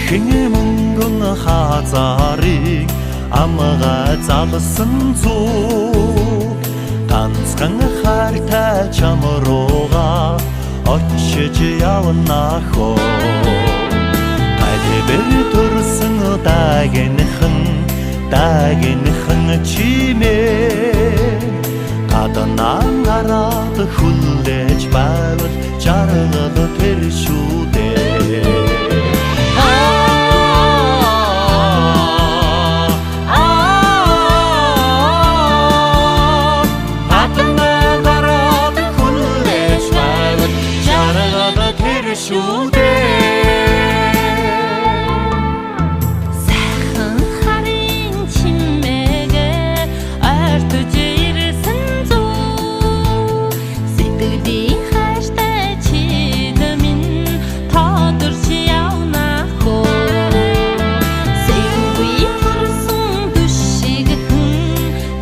Хин мөнгөн хазарыг амгаа залсан зүг ганцхан хартай чамрууга очиж явна хоо айбэр төрсөн дагэнхэн чимээ гаднаа гараад хүлээж байвал жаргал тэр шүүдээ Сайхан харин чимээгээ ойртож ирсэн зүг сэтгэлийн хайртай чид минь тодорч явна хөө Сэвгүй төрсөн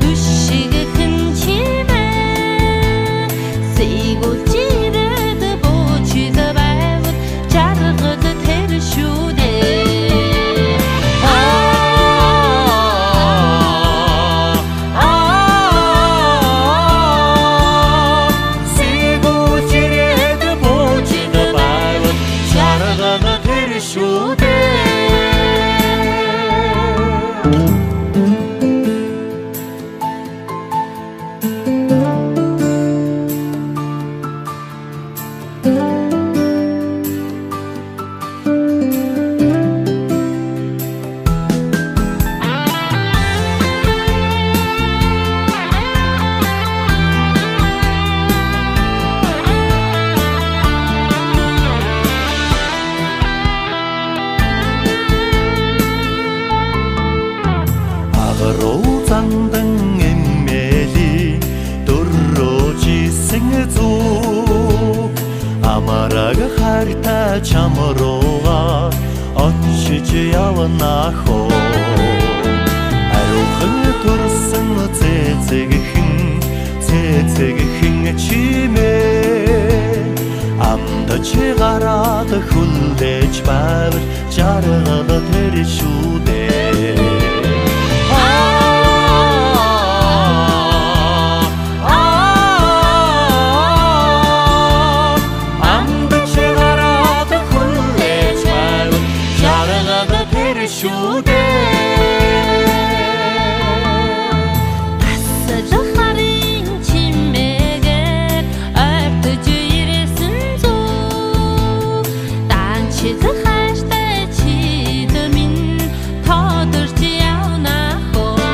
дүшигхэн чимээ Сэйгүүлж ирээд буучид байвал жаргал тэр шүүдээ Сэйгүүлж ирээд буучид байвал жаргал тэр шүүдээ Зандан эмэли дөррөөжсэн зүг амараг хартай чамрууга очиж явна хоо арухан төрсөн цэцэгхэн чимээ амдаж гараад хүлээж байвал жаргал тэр шүүдээ Асал харин чимээгээр ойртож ирсэн зүг данчид хайртай чид минь тодорч явна хөө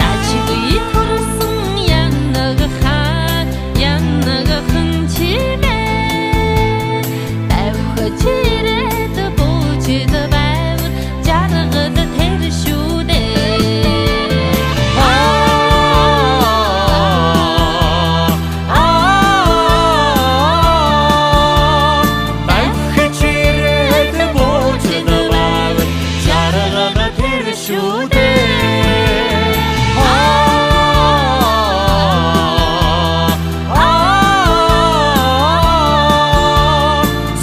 дачгүй төрсөн янагхан чимээ давхаж ирээд буучид байвал жаргал тэр шүүдээ давхаж ирээд буучид байвал жаргал тэр шүүдээ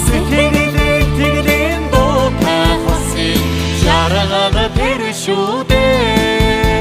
сэтгэлийн дуутай хосын жаргал тэр шүүдээ